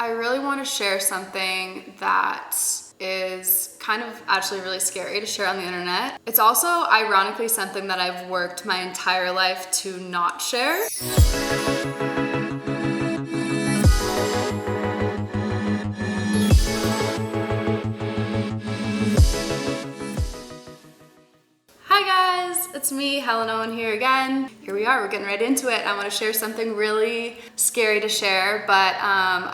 I really want to share something that is kind of actually really scary to share on the internet. It's also ironically something that I've worked my entire life to not share. Hi guys, it's me, Helen Owen here again. Here we are, we're getting right into it. I want to share something really scary to share, but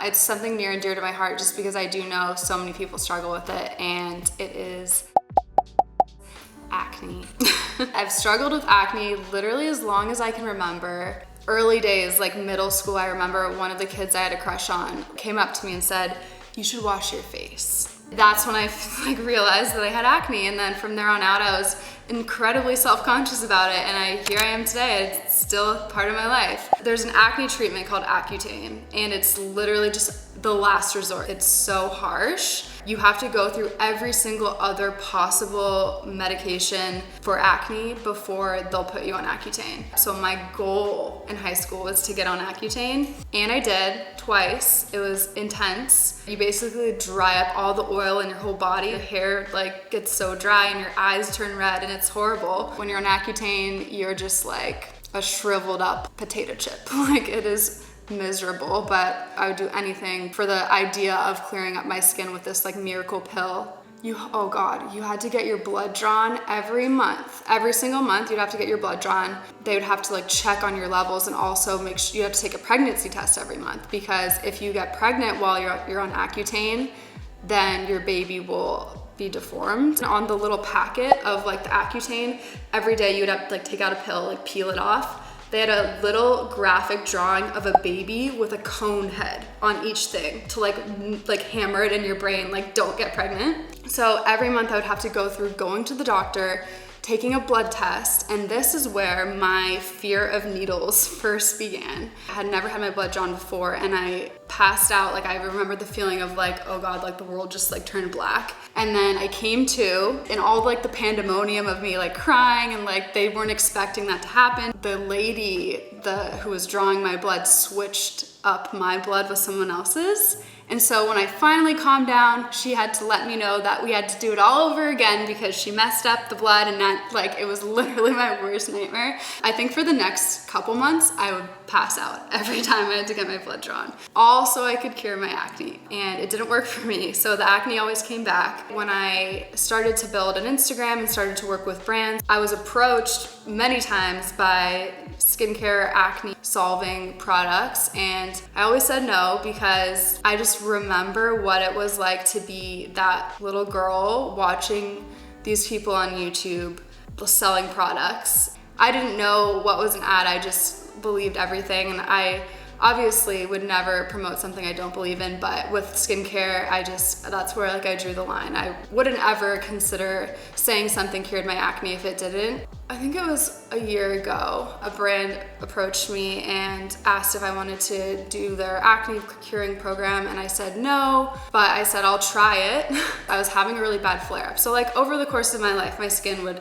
it's something near and dear to my heart just because I do know so many people struggle with it, and it is acne. I've struggled with acne literally as long as I can remember. Early days, like middle school, I remember one of the kids I had a crush on came up to me and said, "You should wash your face." That's when I realized that I had acne, and then from there on out I was incredibly self-conscious about it, and here I am today. It's still part of my life. There's an acne treatment called accutane, and it's literally just the last resort. It's so harsh. You have to go through every single other possible medication for acne before they'll put you on Accutane. So my goal in high school was to get on Accutane, and I did twice. It was intense. You basically dry up all the oil in your whole body. Your hair gets so dry and your eyes turn red, and it's horrible. When you're on Accutane, you're just like a shriveled up potato chip. It is miserable, but I would do anything for the idea of clearing up my skin with this miracle pill. Oh God, you had to get your blood drawn every month. Every single month you'd have to get your blood drawn. They would have to check on your levels, and also make sure you have to take a pregnancy test every month, because if you get pregnant while you're on Accutane, then your baby will be deformed. And on the little packet of the Accutane, every day you'd have to take out a pill, peel it off. They had a little graphic drawing of a baby with a cone head on each thing to hammer it in your brain, don't get pregnant. So every month I would have to go through going to the doctor, taking a blood test, and this is where my fear of needles first began. I had never had my blood drawn before, and I passed out. I remember the feeling of oh God, the world just turned black. And then I came to, and all the pandemonium of me crying, and they weren't expecting that to happen. The lady who was drawing my blood switched up my blood with someone else's. And so when I finally calmed down, she had to let me know that we had to do it all over again because she messed up the blood, and that it was literally my worst nightmare. I think for the next couple months, I would pass out every time I had to get my blood drawn. All so I could cure my acne, and it didn't work for me. So the acne always came back. When I started to build an Instagram and started to work with brands, I was approached many times by skincare acne solving products, and I always said no because I just remember what it was like to be that little girl watching these people on YouTube selling products. I didn't know what was an ad, I just believed everything, and I obviously would never promote something I don't believe in, but with skincare, that's where I drew the line. I wouldn't ever consider saying something cured my acne if it didn't. I think it was a year ago, a brand approached me and asked if I wanted to do their acne curing program, and I said no, but I said I'll try it. I was having a really bad flare-up. So over the course of my life, my skin would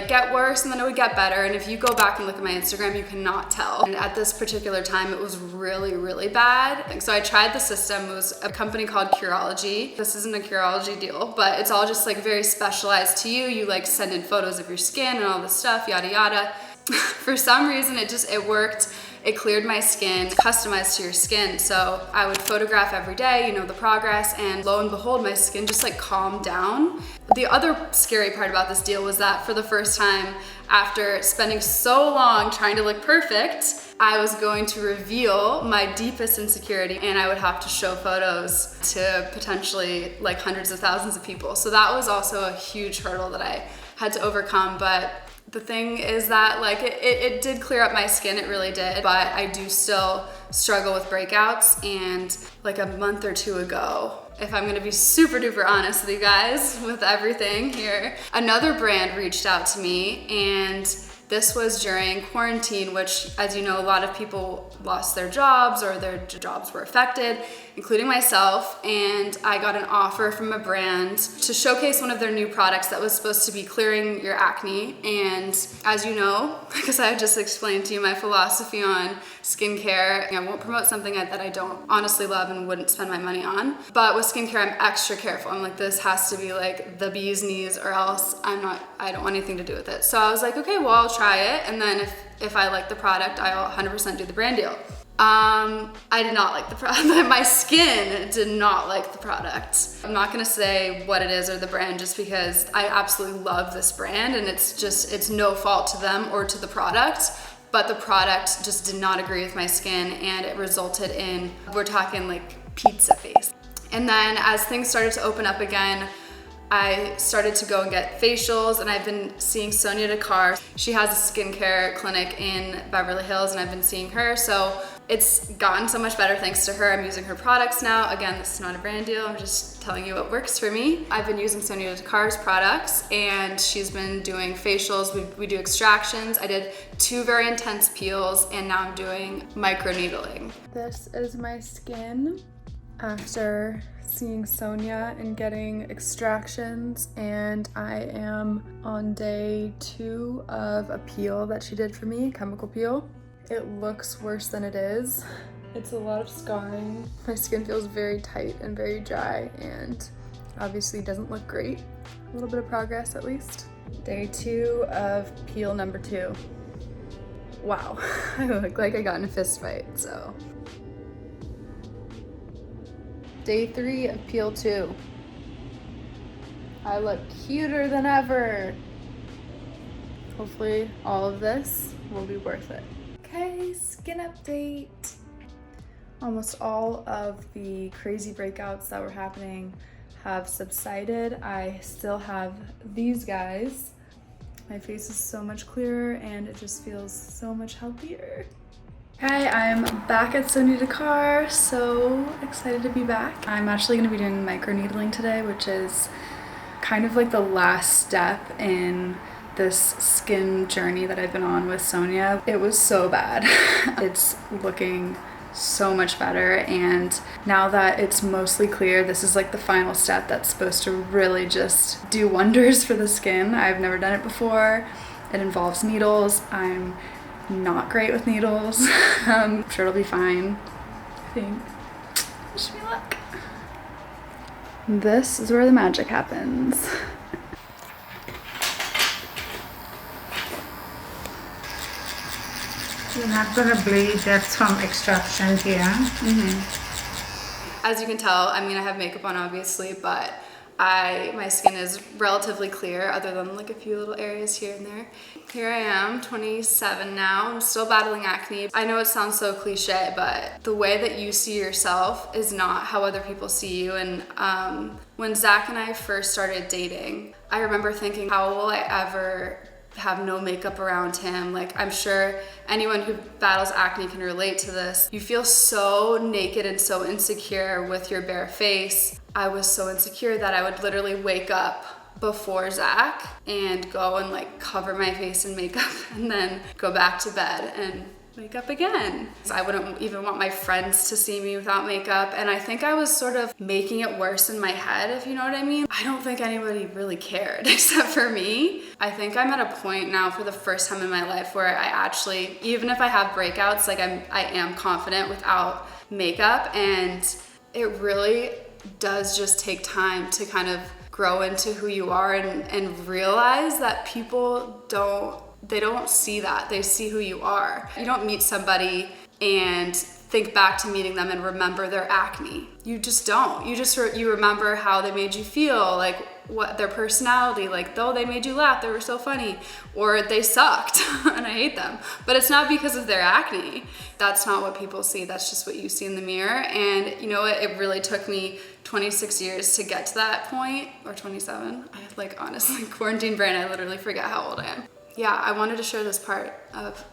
get worse and then it would get better, and if you go back and look at my Instagram, you cannot tell. And at this particular time, it was really, really bad. So I tried the system. It was a company called Curology. This isn't a Curology deal, but it's all just very specialized to you. You send in photos of your skin and all this stuff, yada yada. For some reason, it worked. It cleared my skin, customized to your skin. So I would photograph every day, the progress, and lo and behold, my skin just calmed down. The other scary part about this deal was that for the first time, after spending so long trying to look perfect, I was going to reveal my deepest insecurity, and I would have to show photos to potentially hundreds of thousands of people. So that was also a huge hurdle that I had to overcome. But the thing is that it did clear up my skin, it really did, but I do still struggle with breakouts. And a month or two ago, if I'm gonna be super duper honest with you guys with everything here, another brand reached out to me, and this was during quarantine, which, as you know, a lot of people lost their jobs or their jobs were affected. including myself, and I got an offer from a brand to showcase one of their new products that was supposed to be clearing your acne. And as you know, because I just explained to you my philosophy on skincare, I won't promote something that I don't honestly love and wouldn't spend my money on. But with skincare, I'm extra careful. I'm like, this has to be like the bee's knees, or else I don't want anything to do with it. So I was like, okay, well, I'll try it, and then if I like the product, I'll 100% do the brand deal. I did not like the product. My skin did not like the product. I'm not gonna say what it is or the brand, just because I absolutely love this brand, and it's no fault to them or to the product, but the product just did not agree with my skin, and it resulted in, we're talking like pizza face. And then as things started to open up again, I started to go and get facials, and I've been seeing Sonia Dakar. She has a skincare clinic in Beverly Hills, and I've been seeing her. So it's gotten so much better thanks to her. I'm using her products now. Again, this is not a brand deal. I'm just telling you what works for me. I've been using Sonia Dakar's products, and she's been doing facials. We do extractions. I did 2 very intense peels, and now I'm doing microneedling. This is my skin after seeing Sonia and getting extractions, and I am on day 2 of a peel that she did for me, chemical peel. It looks worse than it is. It's a lot of scarring. My skin feels very tight and very dry, and obviously doesn't look great. A little bit of progress at least. Day 2 of peel number 2. Wow, I look like I got in a fist fight, so. Day 3 of peel 2. I look cuter than ever. Hopefully all of this will be worth it. Okay, skin update. Almost all of the crazy breakouts that were happening have subsided. I still have these guys. My face is so much clearer, and it just feels so much healthier. Hi, I'm back at Sonia Dakar, so excited to be back. I'm actually going to be doing microneedling today, which is kind of like the last step in this skin journey that I've been on with Sonia. It was so bad. It's looking so much better, and now that it's mostly clear, this is like the final step that's supposed to really just do wonders for the skin. I've never done it before. It involves needles. I'm not great with needles. I'm sure it'll be fine, I think. Wish me luck. This is where the magic happens. You're not gonna bleed, that's from extraction here. As you can tell, I mean, I have makeup on obviously, but my skin is relatively clear, other than like a few little areas here and there. Here I am, 27 now. I'm still battling acne. I know it sounds so cliche, but the way that you see yourself is not how other people see you. And when Zach and I first started dating, I remember thinking, how will I ever have no makeup around him? Like, I'm sure anyone who battles acne can relate to this. You feel so naked and so insecure with your bare face. I was so insecure that I would literally wake up before Zach and go and like cover my face in makeup, and then go back to bed and wake up again. So I wouldn't even want my friends to see me without makeup, and I think I was sort of making it worse in my head, if you know what I mean. I don't think anybody really cared except for me. I think I'm at a point now for the first time in my life where I actually, even if I have breakouts, like I am confident without makeup, and it really does just take time to kind of grow into who you are and realize that people don't see that. They see who you are. You don't meet somebody and think back to meeting them and remember their acne. You just don't. You remember how they made you feel, like what their personality, like though they made you laugh, they were so funny, or they sucked and I hate them. But it's not because of their acne. That's not what people see. That's just what you see in the mirror. And you know what? It really took me 26 years to get to that point, or 27. I like honestly, quarantine brain, I literally forget how old I am. Yeah, I wanted to share this part of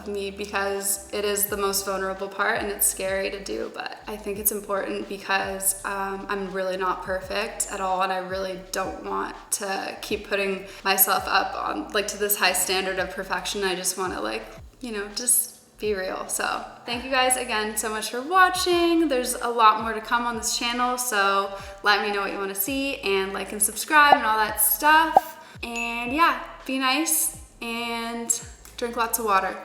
me because it is the most vulnerable part, and it's scary to do, but I think it's important because I'm really not perfect at all, and I really don't want to keep putting myself up on like to this high standard of perfection. I just want to, like, you know, just be real. So thank you guys again so much for watching. There's a lot more to come on this channel, so let me know what you want to see, and like and subscribe and all that stuff. And yeah, be nice and drink lots of water.